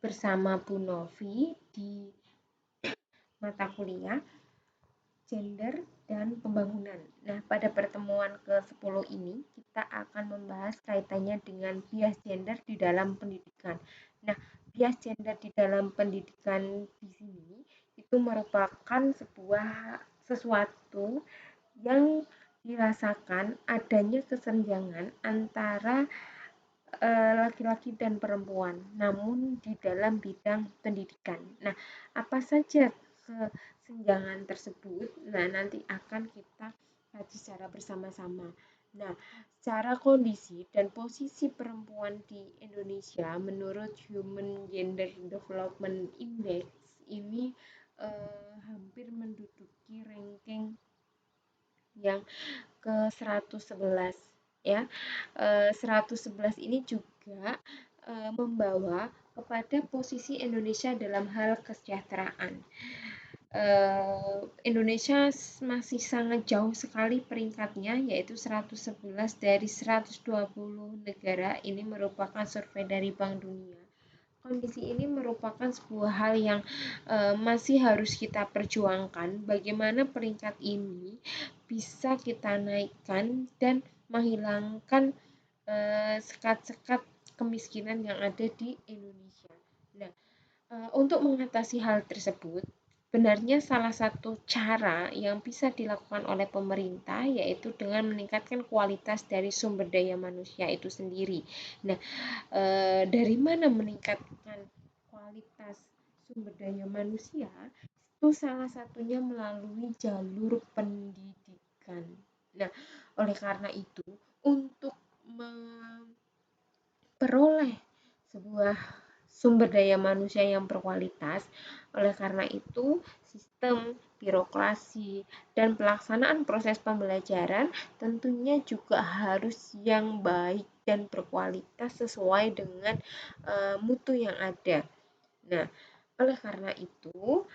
bersama Bu Novi di mata kuliah Gender dan Pembangunan. Nah, pada pertemuan ke-10 ini kita akan membahas kaitannya dengan bias gender di dalam pendidikan. Nah, bias gender di dalam pendidikan di sini itu merupakan sesuatu yang dirasakan adanya kesenjangan antara laki-laki dan perempuan, namun di dalam bidang pendidikan. Nah, apa saja kesenjangan tersebut? Nah, nanti akan kita kaji secara bersama-sama. Nah, secara kondisi dan posisi perempuan di Indonesia menurut Human Gender Development Index ini hampir menduduki ranking yang ke-111 ya. 111 ini juga membawa kepada posisi Indonesia dalam hal kesejahteraan. Indonesia masih sangat jauh sekali peringkatnya, yaitu 111 dari 120 negara. Ini merupakan survei dari Bank Dunia. Kondisi ini merupakan sebuah hal yang masih harus kita perjuangkan. Bagaimana peringkat ini bisa kita naikkan dan menghilangkan sekat-sekat kemiskinan yang ada di Indonesia. Nah, untuk mengatasi hal tersebut, benarnya salah satu cara yang bisa dilakukan oleh pemerintah yaitu dengan meningkatkan kualitas dari sumber daya manusia itu sendiri. Nah, dari mana meningkatkan kualitas sumber daya manusia? Itu salah satunya melalui jalur pendidikan. Nah, oleh karena itu, untuk memperoleh sebuah sumber daya manusia yang berkualitas. Oleh karena itu, sistem birokrasi dan pelaksanaan proses pembelajaran tentunya juga harus yang baik dan berkualitas sesuai dengan mutu yang ada. Nah, oleh karena itu,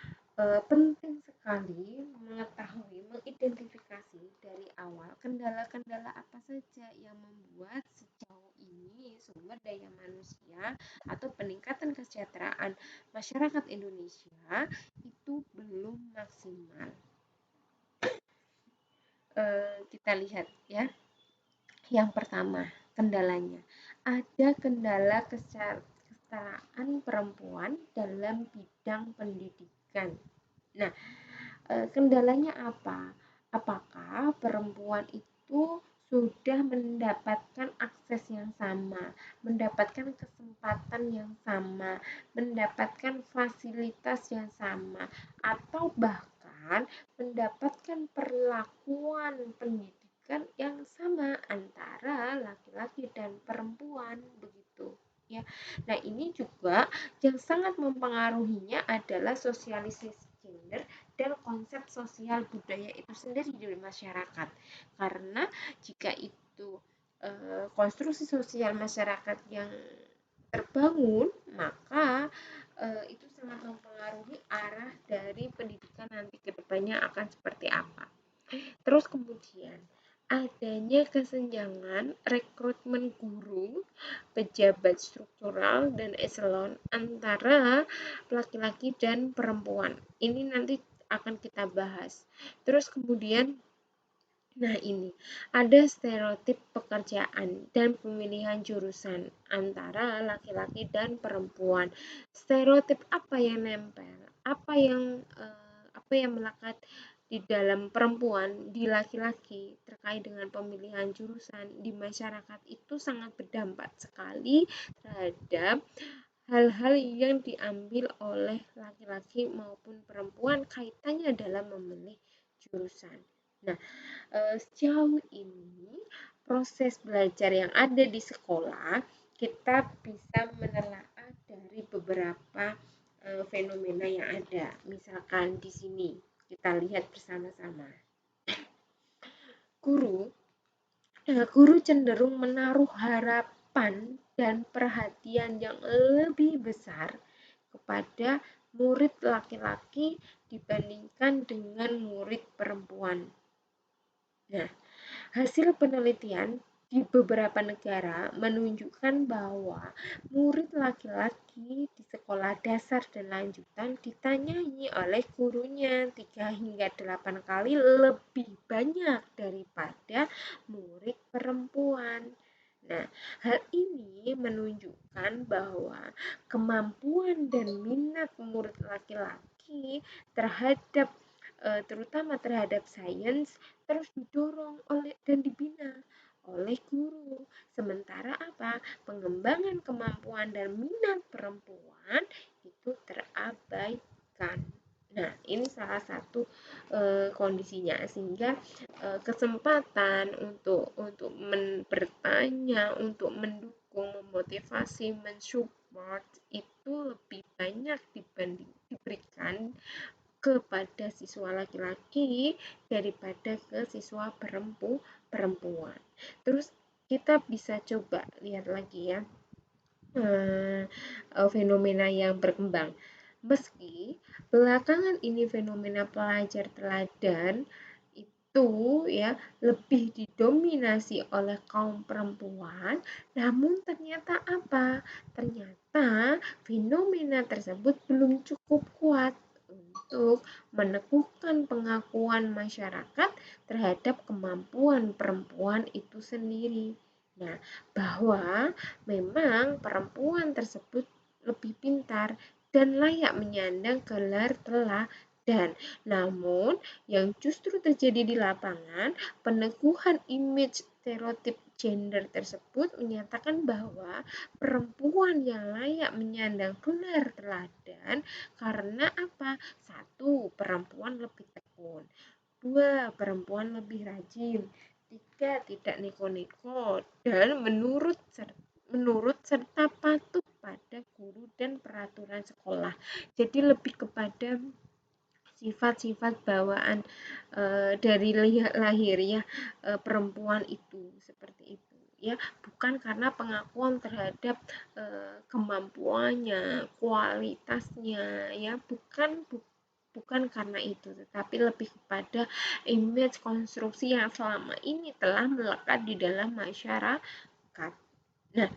penting sekali mengetahui, mengidentifikasi dari awal kendala-kendala apa saja yang membuat sejauh ini sumber daya manusia atau peningkatan kesejahteraan masyarakat Indonesia itu belum maksimal. Kita lihat ya. Yang pertama, kendalanya. Ada kendala kesetaraan perempuan dalam bidang pendidikan. Nah, kendalanya apa? Apakah perempuan itu sudah mendapatkan akses yang sama, mendapatkan kesempatan yang sama, mendapatkan fasilitas yang sama, atau bahkan mendapatkan perlakuan pendidikan yang sama antara laki-laki dan perempuan begitu ya. Nah, ini juga yang sangat mempengaruhinya adalah sosialisasi gender dan konsep sosial budaya itu sendiri di masyarakat. Karena jika itu konstruksi sosial masyarakat yang terbangun, maka itu sangat mempengaruhi arah dari pendidikan nanti ke depannya akan seperti apa. Terus kemudian adanya kesenjangan rekrutmen guru, pejabat struktural, dan eselon antara laki-laki dan perempuan. Ini nanti akan kita bahas. Terus kemudian, nah ini, ada stereotip pekerjaan dan pemilihan jurusan antara laki-laki dan perempuan. Stereotip apa yang nempel? Apa yang melekat di dalam perempuan, di laki-laki terkait dengan pemilihan jurusan di masyarakat itu sangat berdampak sekali terhadap hal-hal yang diambil oleh laki-laki maupun perempuan kaitannya dalam memilih jurusan. Nah, sejauh ini proses belajar yang ada di sekolah kita bisa menelaah dari beberapa fenomena yang ada. Misalkan di sini kita lihat bersama-sama. Guru cenderung menaruh harapan dan perhatian yang lebih besar kepada murid laki-laki dibandingkan dengan murid perempuan. Nah, hasil penelitian di beberapa negara menunjukkan bahwa murid laki-laki di sekolah dasar dan lanjutan ditanyai oleh gurunya 3 hingga 8 kali lebih banyak daripada murid perempuan. Nah, hal ini menunjukkan bahwa kemampuan dan minat murid laki-laki terhadap terutama terhadap sains terus didorong oleh dan dibina oleh guru. Sementara apa? Pengembangan kemampuan dan minat perempuan itu terabaikan. Nah, ini salah satu kondisinya sehingga kesempatan untuk bertanya, untuk mendukung, memotivasi, mensupport itu lebih banyak diberikan kepada siswa laki-laki daripada ke siswa perempuan. Terus kita bisa coba lihat lagi ya fenomena yang berkembang. Meski belakangan ini fenomena pelajar teladan itu ya lebih didominasi oleh kaum perempuan, namun ternyata apa? Ternyata fenomena tersebut belum cukup kuat untuk meneguhkan pengakuan masyarakat terhadap kemampuan perempuan itu sendiri. Nah, bahwa memang perempuan tersebut lebih pintar dan layak menyandang gelar teladan. Namun, yang justru terjadi di lapangan, peneguhan image stereotip gender tersebut menyatakan bahwa perempuan yang layak menyandang gelar teladan karena apa? Satu, perempuan lebih tekun. Dua, perempuan lebih rajin. Tiga, tidak neko-neko. Dan menurut serta patuh pada guru dan peraturan sekolah. Jadi lebih kepada sifat-sifat bawaan dari lahir ya perempuan itu seperti itu ya, bukan karena pengakuan terhadap kemampuannya, kualitasnya ya, bukan karena itu, tetapi lebih kepada image konstruksi yang selama ini telah melekat di dalam masyarakat. Nah,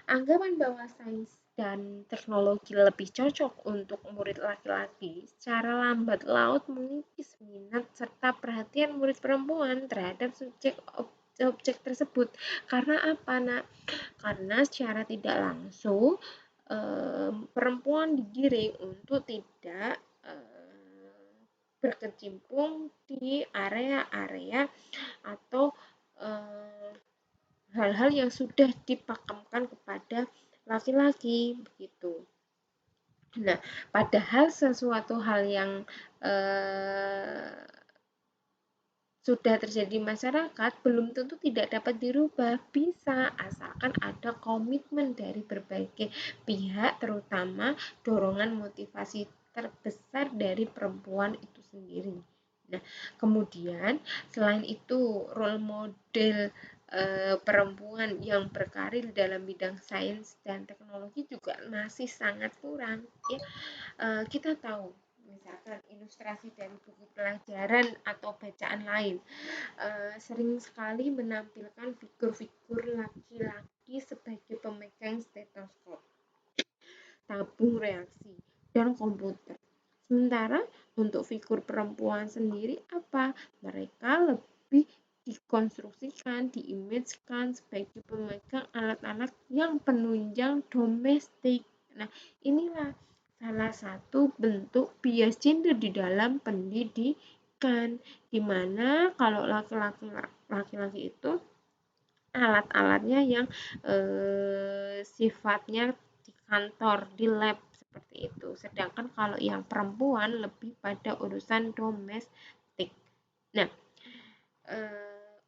anggapan bahwa sains dan teknologi lebih cocok untuk murid laki-laki secara lambat laun mengikis minat serta perhatian murid perempuan terhadap subjek tersebut. Karena apa, Nak? Karena secara tidak langsung perempuan digiring untuk tidak berkecimpung di area-area atau hal-hal yang sudah dipakamkan kepada laki-laki begitu. Nah, padahal sesuatu hal yang sudah terjadi di masyarakat belum tentu tidak dapat dirubah, bisa asalkan ada komitmen dari berbagai pihak, terutama dorongan motivasi terbesar dari perempuan itu sendiri. Nah, kemudian selain itu role model perempuan yang berkarir dalam bidang sains dan teknologi juga masih sangat kurang ya. Kita tahu misalkan ilustrasi dari buku pelajaran atau bacaan lain sering sekali menampilkan figur-figur laki-laki sebagai pemegang stetoskop, tabung reaksi, dan komputer. Sementara untuk figur perempuan sendiri apa? Mereka lebih dikonstruksikan, diimagekan sebagai pemegang alat-alat yang penunjang domestik. Nah, inilah salah satu bentuk bias gender di dalam pendidikan, di mana kalau laki-laki itu alat-alatnya yang sifatnya di kantor, di lab seperti itu. Sedangkan kalau yang perempuan lebih pada urusan domestik. Nah,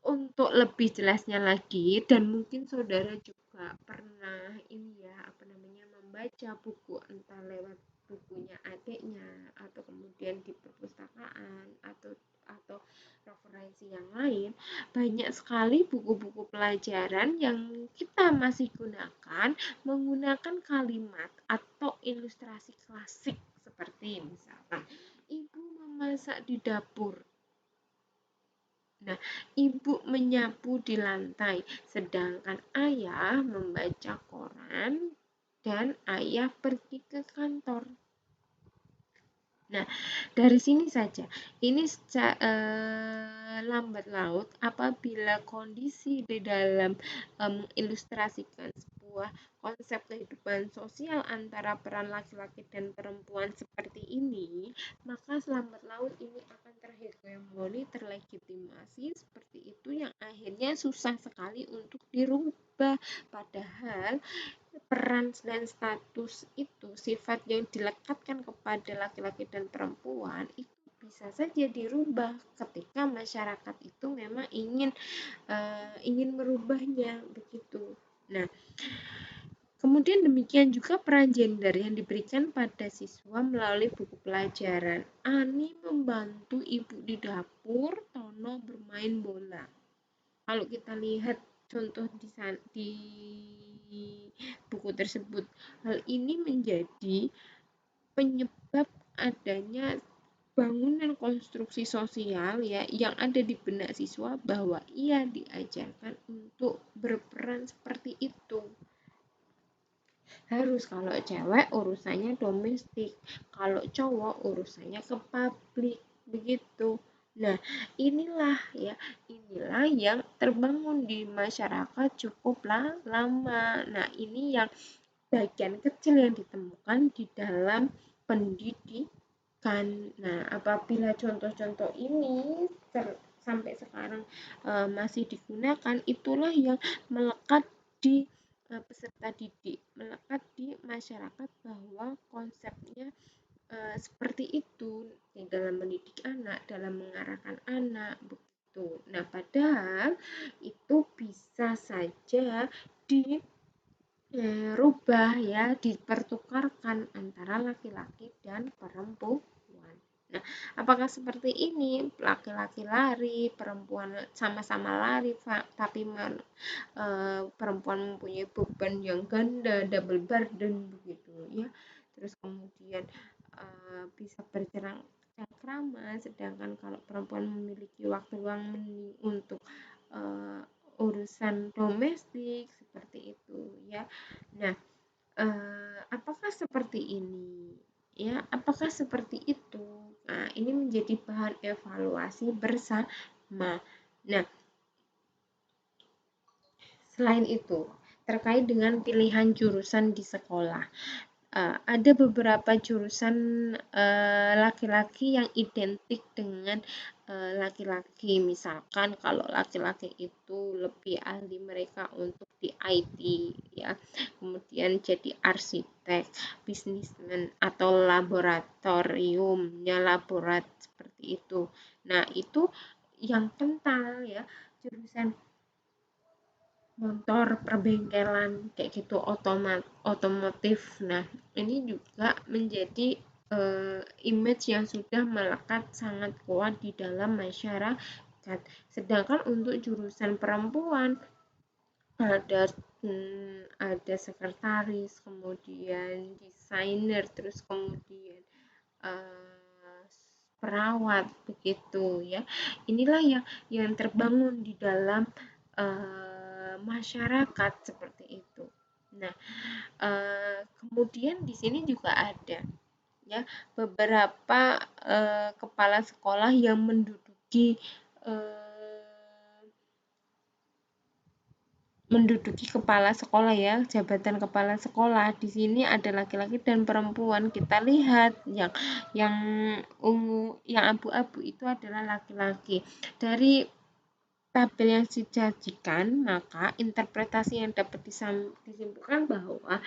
untuk lebih jelasnya lagi dan mungkin saudara juga pernah ini ya membaca buku entah lewat bukunya adiknya atau kemudian di perpustakaan atau referensi yang lain, banyak sekali buku-buku pelajaran yang kita masih gunakan menggunakan kalimat atau ilustrasi klasik seperti misalkan ibu memasak di dapur. Nah, ibu menyapu di lantai, sedangkan ayah membaca koran dan ayah pergi ke kantor. Nah, dari sini saja, ini lambat laut apabila kondisi di dalam mengilustrasikan sebuah konsep kehidupan sosial antara peran laki-laki dan perempuan seperti ini, maka lambat laut ini akan terhegemoni, terlegitimasi seperti itu yang akhirnya susah sekali untuk dirubah. Padahal peran dan status itu, sifat yang dilekatkan kepada laki-laki dan perempuan itu bisa saja dirubah ketika masyarakat itu memang ingin merubahnya begitu. Nah, kemudian demikian juga peran gender yang diberikan pada siswa melalui buku pelajaran. Ani membantu ibu di dapur, Tono bermain bola. Kalau kita lihat contoh di buku tersebut, hal ini menjadi penyebab adanya bangunan konstruksi sosial ya yang ada di benak siswa bahwa ia diajarkan untuk berperan seperti itu. Harus kalau cewek urusannya domestik, kalau cowok urusannya ke publik begitu. Nah, inilah yang terbangun di masyarakat cukup lama. Nah, ini yang bagian kecil yang ditemukan di dalam pendidikan. Nah, apabila contoh-contoh ini sampai sekarang masih digunakan, itulah yang melekat di peserta didik, melekat di masyarakat bahwa konsepnya seperti itu dalam mendidik anak, dalam mengarahkan anak begitu. Nah, padahal itu bisa saja dirubah ya, dipertukarkan antara laki-laki dan perempuan. Nah, apakah seperti ini? Laki-laki lari, perempuan sama-sama lari, tapi perempuan mempunyai beban yang ganda, double burden begitu ya. Terus kemudian bisa bercengkrama, sedangkan kalau perempuan memiliki waktu luang untuk urusan domestik seperti itu ya. Nah, apakah seperti ini? Ya, apakah seperti itu? Nah, ini menjadi bahan evaluasi bersama. Nah, selain itu, terkait dengan pilihan jurusan di sekolah, ada beberapa jurusan laki-laki yang identik dengan laki-laki. Misalkan kalau laki-laki itu lebih ahli mereka untuk di IT ya, kemudian jadi arsitek, bisnismen atau laboratoriumnya laborat seperti itu. Nah, itu yang kental ya, jurusan motor, perbengkelan kayak gitu, otomotif. Nah, ini juga menjadi image yang sudah melekat sangat kuat di dalam masyarakat. Sedangkan untuk jurusan perempuan ada sekretaris, kemudian desainer, terus kemudian perawat begitu ya. Inilah yang terbangun di dalam masyarakat seperti itu. Nah, kemudian di sini juga ada ya beberapa kepala sekolah yang menduduki kepala sekolah ya, jabatan kepala sekolah. Di sini ada laki-laki dan perempuan. Kita lihat yang ungu, yang abu-abu itu adalah laki-laki. Dari tabel yang disajikan, maka interpretasi yang dapat disimpulkan bahwa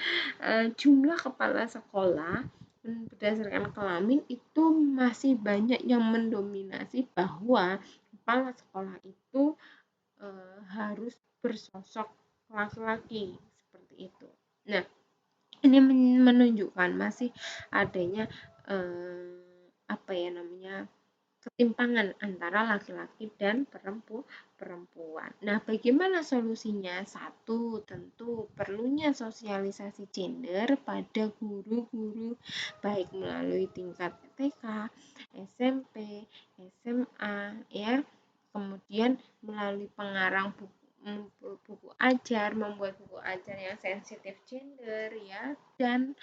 jumlah kepala sekolah berdasarkan kelamin itu masih banyak yang mendominasi bahwa kepala sekolah itu harus bersosok laki-laki seperti itu. Nah, ini menunjukkan masih adanya ketimpangan antara laki-laki dan perempuan. Nah, bagaimana solusinya? Satu, tentu perlunya sosialisasi gender pada guru-guru baik melalui tingkat TK, SMP, SMA ya. Kemudian melalui pengarang buku ajar, membuat buku ajar yang sensitif gender ya, dan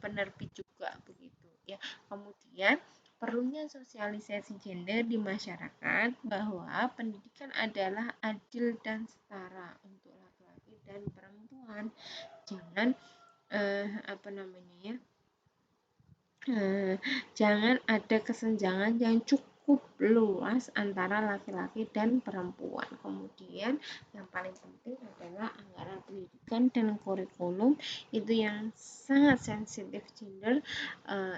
penerbit juga begitu ya. Kemudian perlunya sosialisasi gender di masyarakat bahwa pendidikan adalah adil dan setara untuk laki-laki dan perempuan. Jangan jangan ada kesenjangan yang cukup luas antara laki-laki dan perempuan. Kemudian yang paling penting adalah anggaran pendidikan dan kurikulum itu yang sangat sensitif gender,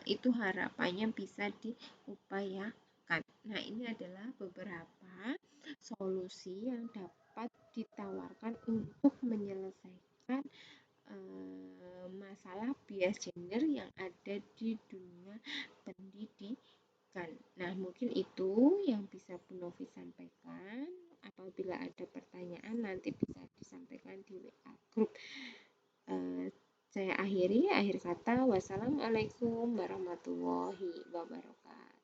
itu harapannya bisa diupayakan. Nah, ini adalah beberapa solusi yang dapat ditawarkan untuk menyelesaikan masalah bias gender yang ada di dunia pendidikan. Nah, mungkin itu yang bisa Bu Novi sampaikan. Apabila ada pertanyaan nanti bisa disampaikan di WA group. Saya akhir kata. Wassalamualaikum warahmatullahi wabarakatuh.